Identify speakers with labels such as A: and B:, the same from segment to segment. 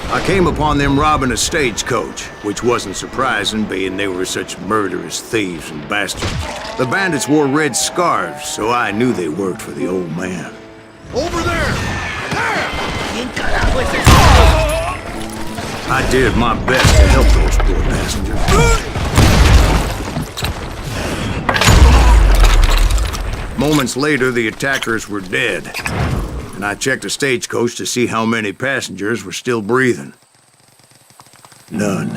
A: I came upon them robbing a stagecoach, which wasn't surprising, being they were such murderous thieves and bastards. The bandits wore red scarves, so I knew they worked for the old man.
B: Over there!
A: I did my best to help those poor passengers. Moments later, the attackers were dead, and I checked the stagecoach to see how many passengers were still breathing. None.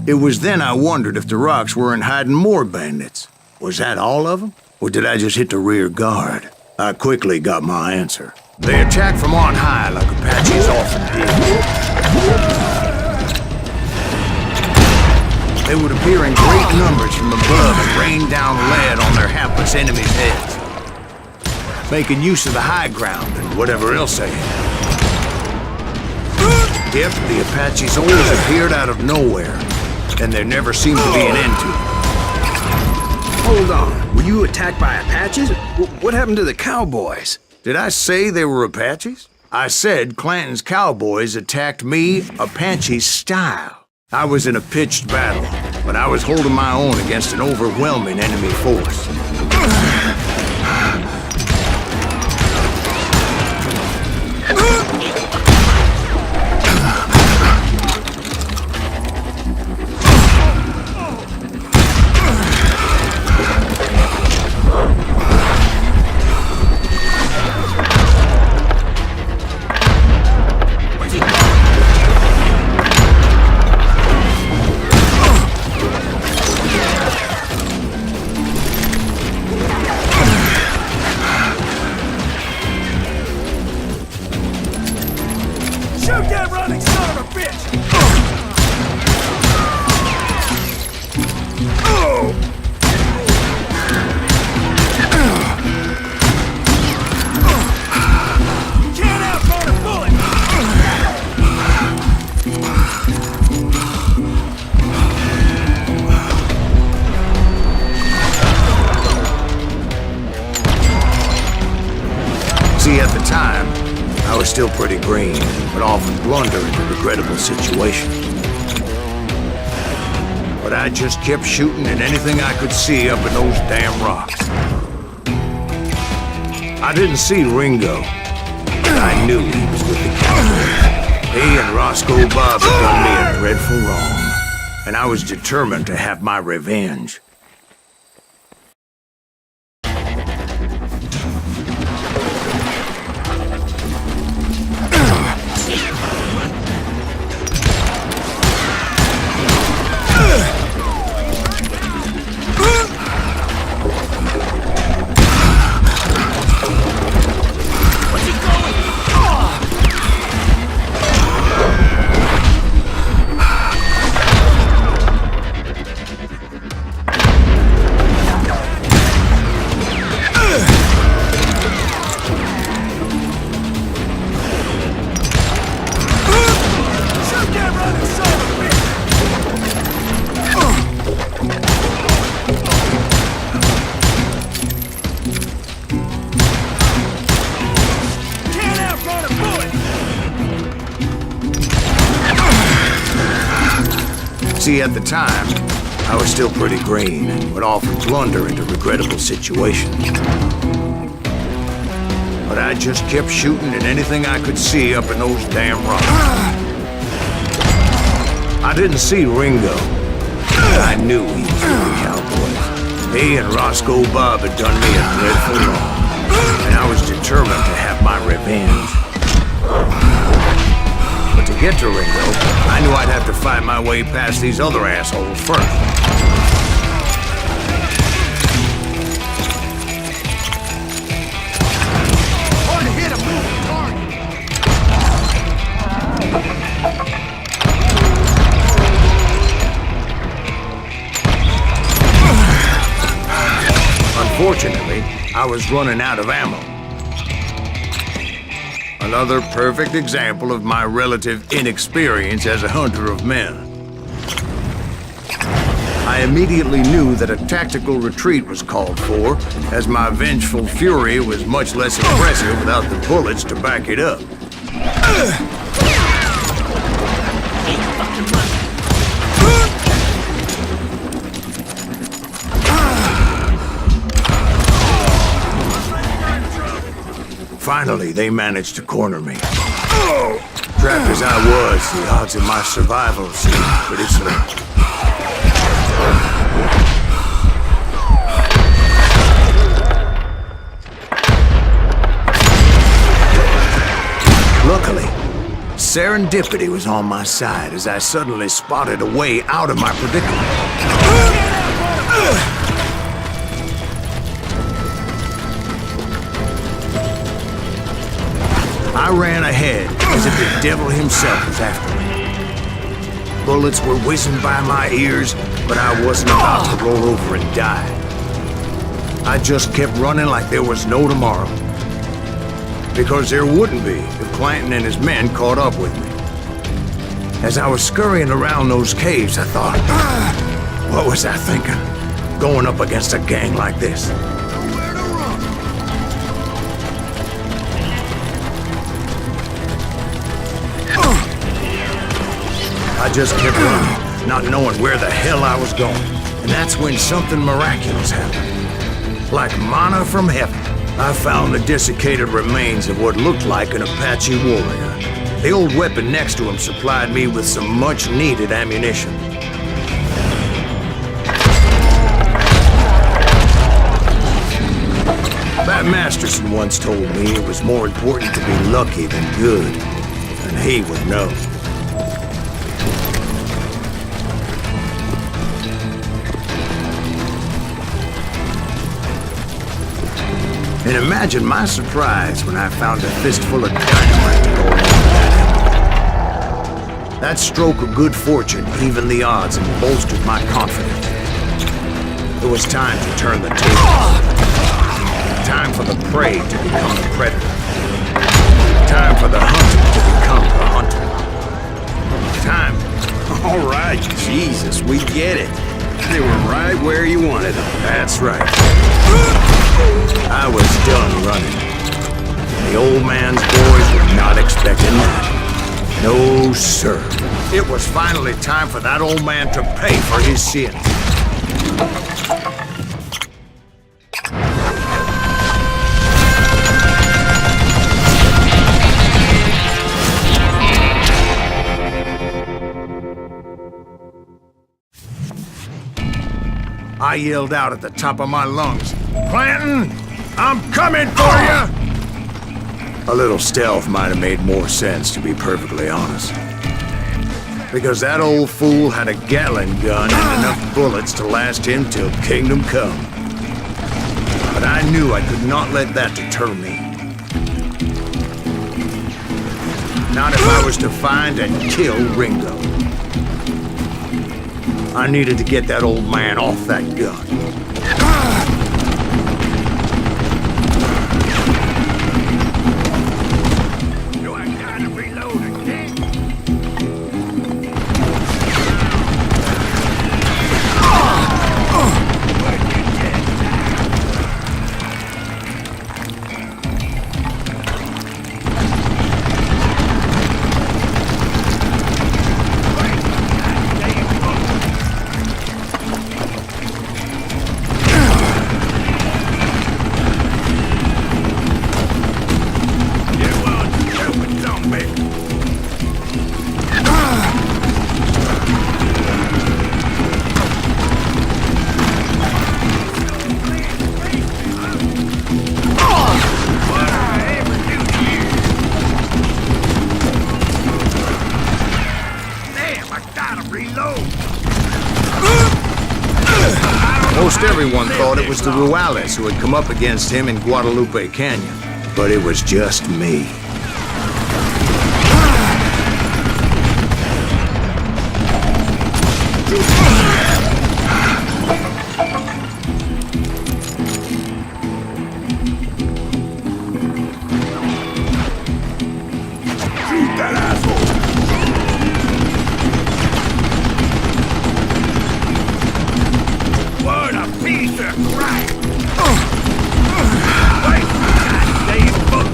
A: It was then I wondered if the rocks weren't hiding more bandits. Was that all of them? Or did I just hit the rear guard? I quickly got my answer. They attacked from on high like Apaches often did. They would appear in great numbers from above and rain down lead on their hapless enemies' heads, making use of the high ground and whatever else they had. Yep, the Apaches always appeared out of nowhere, and there never seemed to be an end to them.
C: Hold on, were you attacked by Apaches? What happened to the cowboys?
A: Did I say they were Apaches? I said Clanton's cowboys attacked me Apache style. I was in a pitched battle, but I was holding my own against an overwhelming enemy force.
B: Shoot that running son of a bitch! You can't outrun a bullet!
A: See, at the time, I was still pretty green, but often blunder into regrettable situations. But I just kept shooting at anything I could see up in those damn rocks. I didn't see Ringo, but I knew he was with the cowboys. He and Roscoe Bob had done me a dreadful wrong, and I was determined to have my revenge. See, at the time, I was still pretty green and would often blunder into regrettable situations. But I just kept shooting at anything I could see up in those damn rocks. I didn't see Ringo, but I knew he was with the cowboys. He and Roscoe Bob had done me a dreadful wrong, and I was determined to have my revenge. But to get to Ringo, I knew I'd have to find my way past these other assholes first.
B: Hard to hit a moving target!
A: Unfortunately, I was running out of ammo. Another perfect example of my relative inexperience as a hunter of men. I immediately knew that a tactical retreat was called for, as my vengeful fury was much less impressive without the bullets to back it up. Finally, they managed to corner me. Trapped as I was, the odds of my survival seemed pretty slim. Luckily, serendipity was on my side as I suddenly spotted a way out of my predicament. I ran ahead as if the devil himself was after me. Bullets were whizzing by my ears, but I wasn't about to roll over and die. I just kept running like there was no tomorrow. Because there wouldn't be if Clanton and his men caught up with me. As I was scurrying around those caves, I thought, what was I thinking? Going up against a gang like this?
B: Nowhere to run.
A: I just kept running, not knowing where the hell I was going. And that's when something miraculous happened. Like manna from heaven, I found the desiccated remains of what looked like an Apache warrior. The old weapon next to him supplied me with some much-needed ammunition. Pat Masterson once told me it was more important to be lucky than good, and he would know. And imagine my surprise when I found a fistful of dynamite going into that empty. That stroke of good fortune evened the odds and bolstered my confidence. It was time to turn the tables. Time for the prey to become the predator. Time for the hunted to become the hunter. Time.
C: All right, Jesus, we get it. They were right where you wanted them.
A: That's right. I was done running. The old man's boys were not expecting that. No, sir. It was finally time for that old man to pay for his sins. I yelled out at the top of my lungs, "Clanton, I'm coming for you!" A little stealth might have made more sense, to be perfectly honest. Because that old fool had a Gatling gun and enough bullets to last him till kingdom come. But I knew I could not let that deter me. Not if I was to find and kill Ringo. I needed to get that old man off that gun.
B: Do I gotta reload again?
A: Most everyone thought it was the Juarez who had come up against him in Guadalupe Canyon, but it was just me.
B: Shoot that asshole! What a piece of crap! Wait, goddamn book!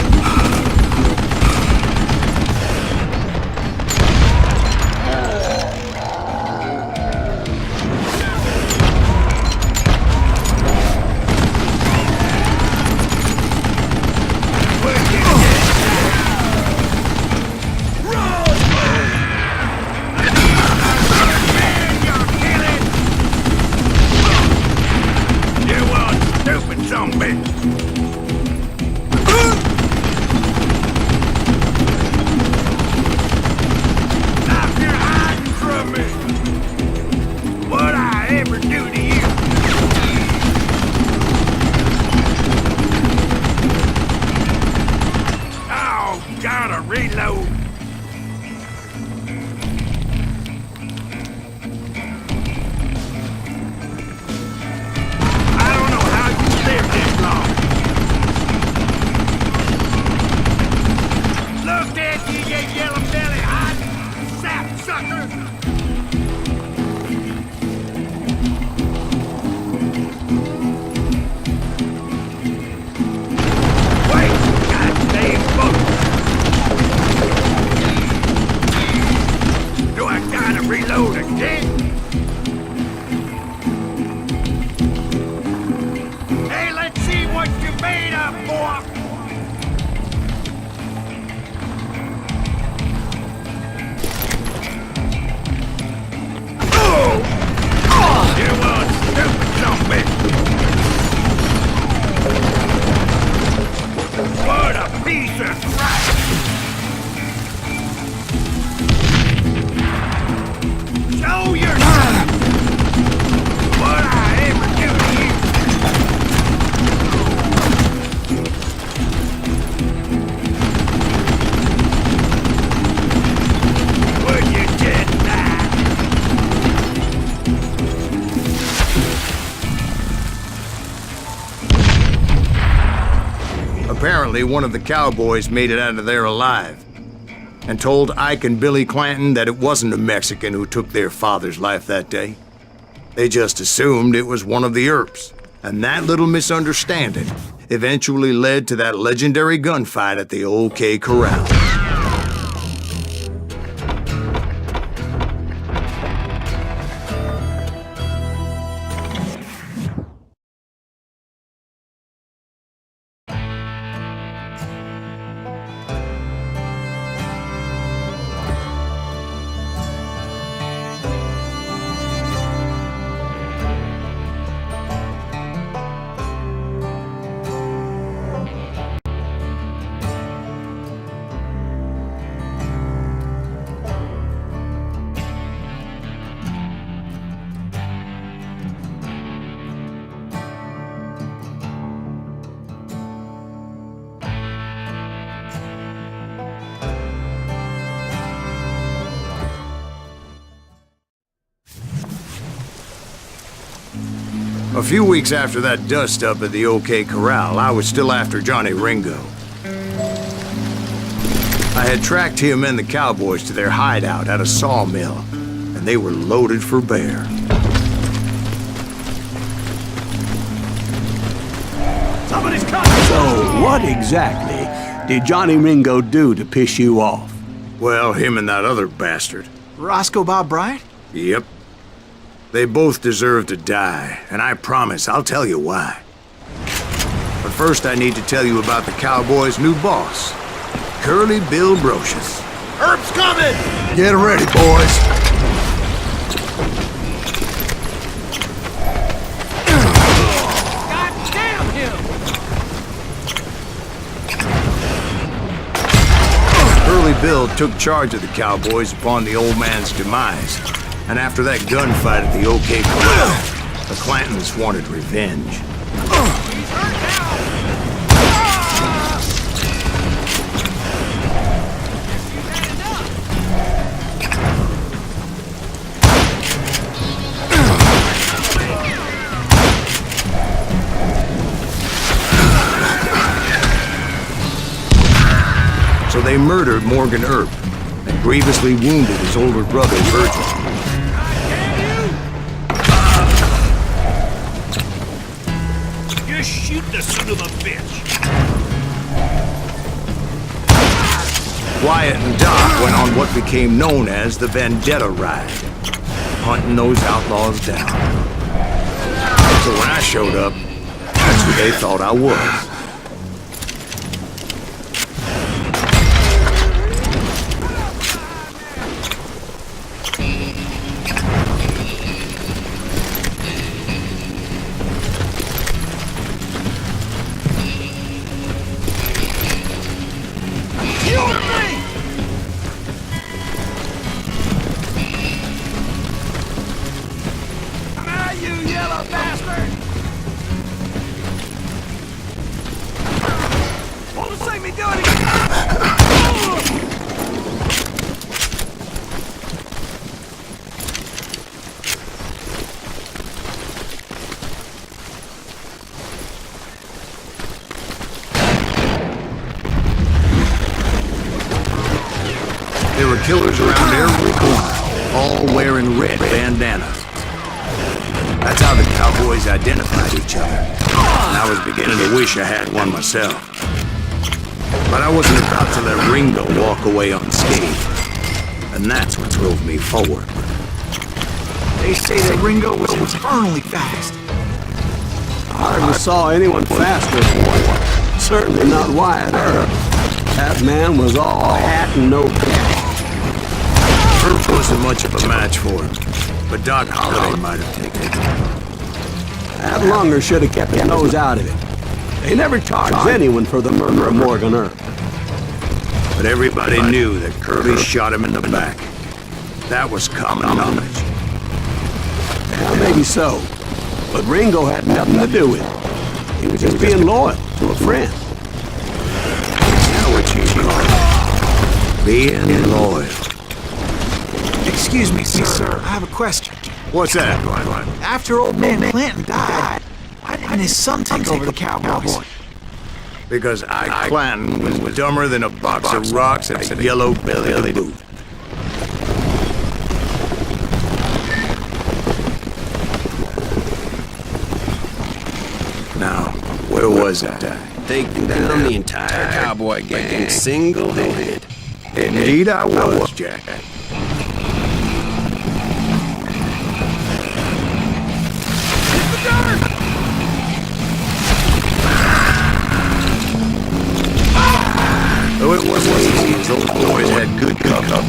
B: reloading, King. Hey, let's see what you're made of, boy. You want stupid zombie. What a piece of crap! Show yourself! What I ever do to you? Would you did that?
A: Apparently, one of the cowboys made it out of there alive and told Ike and Billy Clanton that it wasn't a Mexican who took their father's life that day. They just assumed it was one of the Earps, and that little misunderstanding eventually led to that legendary gunfight at the OK Corral. A few weeks after that dust-up at the OK Corral, I was still after Johnny Ringo. I had tracked him and the cowboys to their hideout at a sawmill, and they were loaded for bear.
B: Somebody's coming!
D: So, what exactly did Johnny Ringo do to piss you off?
A: Well, him and that other bastard.
C: Roscoe Bob Bryant?
A: Yep. They both deserve to die, and I promise I'll tell you why. But first I need to tell you about the Cowboys' new boss, Curly Bill Brocious.
B: Herb's coming!
A: Get ready, boys.
B: God damn him!
A: Curly Bill took charge of the Cowboys upon the old man's demise, and after that gunfight at the OK Corral, the Clantons wanted revenge.
B: He's hurt now!
A: So they murdered Morgan Earp and grievously wounded his older brother, Virgil.
B: You shoot the son of a bitch!
A: Wyatt and Doc went on what became known as the Vendetta Ride, hunting those outlaws down. So when I showed up, that's who they thought I was. There were killers around every corner, all wearing red bandanas. That's how the Cowboys identified each other. And I was beginning to wish I had one myself. But I wasn't about to let Ringo walk away unscathed. And that's what drove me forward.
B: They say that Ringo was infernally fast.
D: I hardly saw anyone faster. Certainly not Wyatt Earp. That man was all hat and no catch.
A: Earp wasn't much of a match for him, but Doc Holliday might have taken it.
D: That Lunger should have kept his nose out of it. They never charged anyone for the murder of Morgan Earp.
A: But everybody knew that Kirby shot him in the back. That was common knowledge.
D: Well, maybe so. But Ringo had nothing to do with it. He was just being loyal to a friend.
A: Now what you call it? Being loyal.
B: Excuse me, sir. I have a question.
A: What's that?
B: After old man Clinton died, why didn't his son take over the Cowboys?
A: Because Ike Clanton was dumber than a box of rocks and a yellow belly boot. Now, where was that?
C: Taking down the entire cowboy gang single-handed.
A: Indeed I was, Jack. Though it wasn't easy, as those boys had good cover.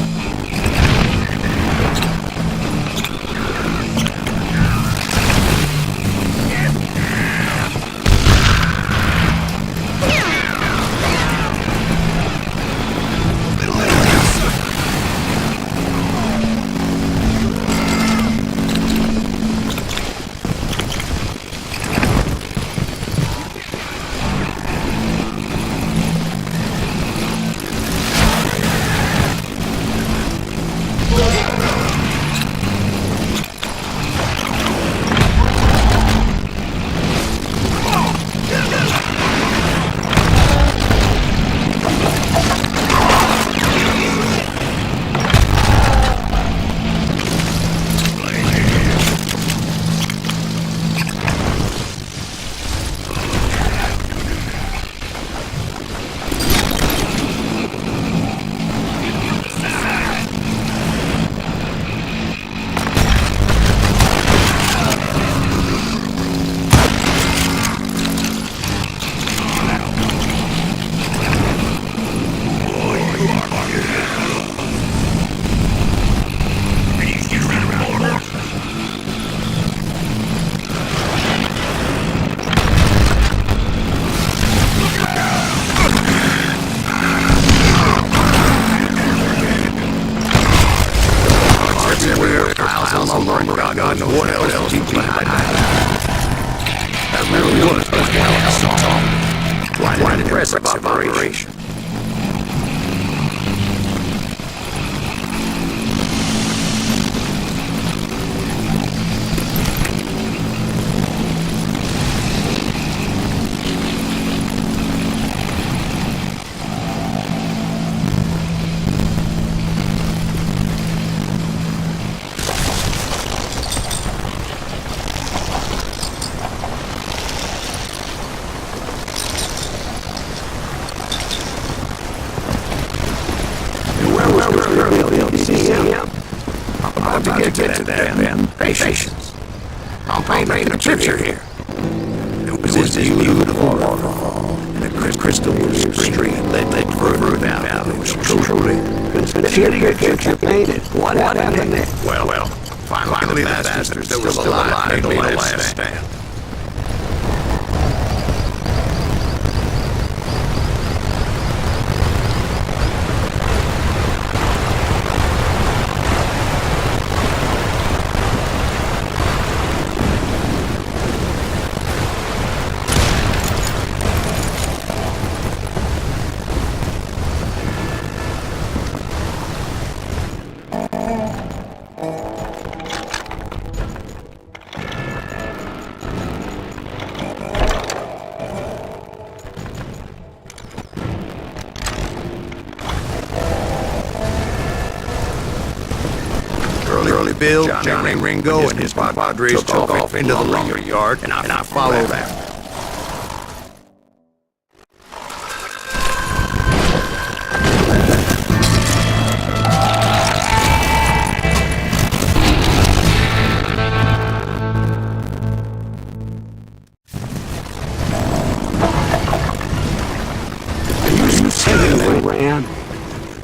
A: God knows what else he planned. That really was a hell of a song. Quite an impressive operation. I'm about to get to that, Ben. Patience. I'm painting a picture here. It was this beautiful waterfall, and a crystal stream led further down. It was truly
D: The picture painted. What happened there?
A: well. Finally, the bastards that were still alive made a last stand. Early Bill, Johnny Ringo, and his padres took off into the lumber yard, and I followed after.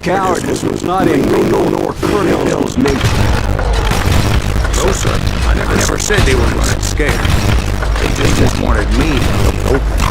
D: Cowardice was not in Ringo nor Colonel Bill's nature.
A: No, sir. I never said they were running scared. They just wanted me to look open.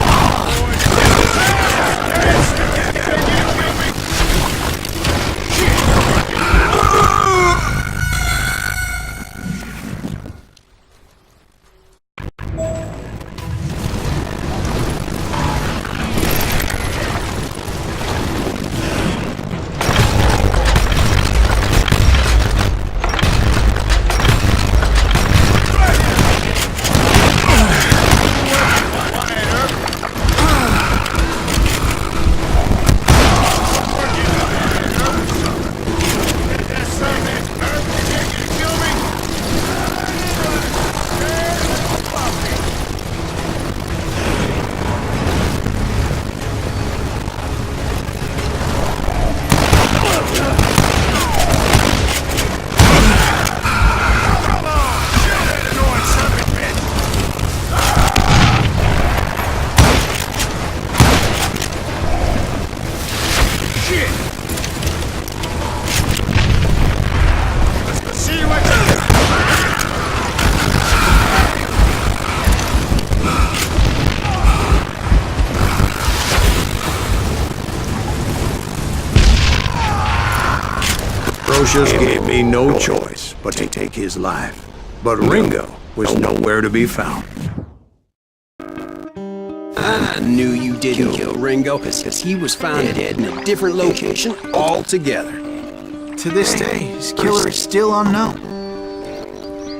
A: Just gave me no choice but to take his life. But Ringo was nowhere to be found.
C: I knew you didn't kill Ringo, because he was found dead in a different location altogether.
E: To this day, his killer is still unknown.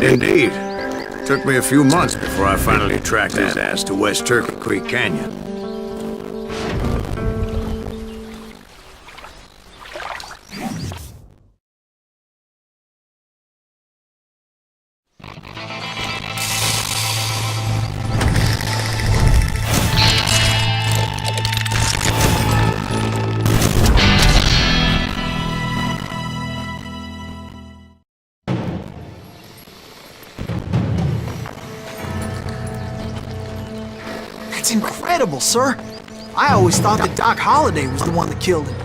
A: Indeed. Took me a few months before I finally tracked his ass to West Turkey Creek Canyon.
E: That's incredible, sir. I always thought that Doc Holliday was the one that killed him.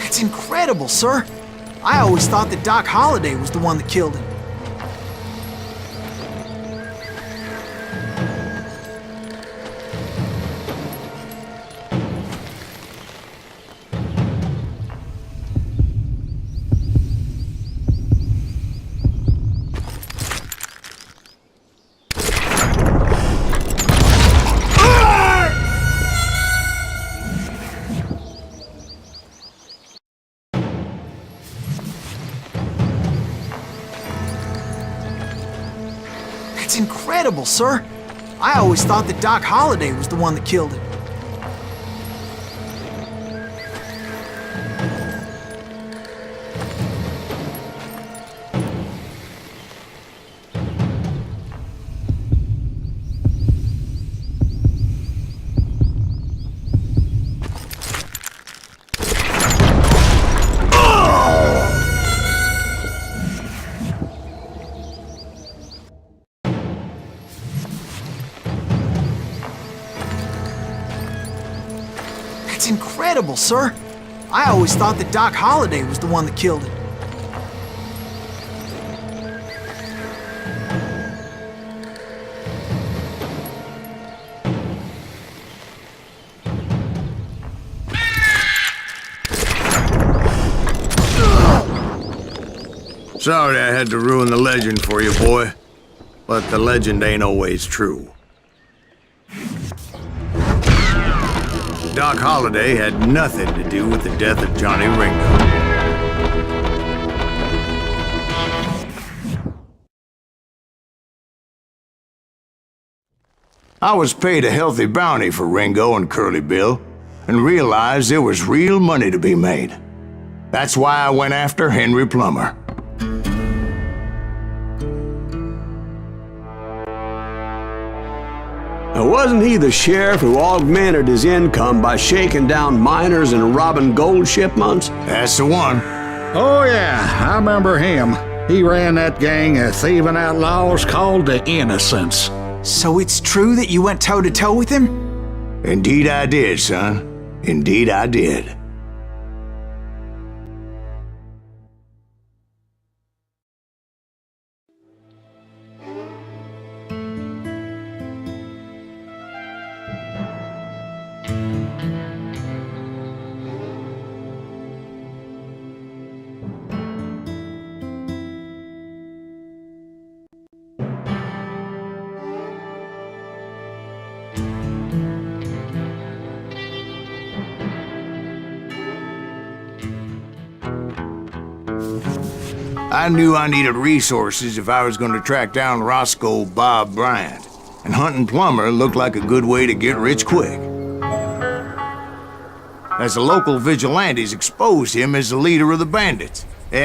E: That's incredible, sir. I always thought that Doc Holliday was the one that killed him. That's incredible, sir. I always thought that Doc Holliday was the one that killed him. That's incredible, sir. I always thought that Doc Holliday was the one that killed him.
A: Sorry I had to ruin the legend for you, boy. But the legend ain't always true. Doc Holliday had nothing to do with the death of Johnny Ringo. I was paid a healthy bounty for Ringo and Curly Bill, and realized there was real money to be made. That's why I went after Henry Plummer.
D: Now, wasn't he the sheriff who augmented his income by shaking down miners and robbing gold shipments?
A: That's the one.
F: Oh, yeah, I remember him. He ran that gang of thieving outlaws called the Innocents.
E: So it's true that you went toe-to-toe with him?
A: Indeed I did, son. Indeed I did. I knew I needed resources if I was going to track down Roscoe Bob Bryant, and hunting Plummer looked like a good way to get rich quick. As the local vigilantes exposed him as the leader of the bandits, and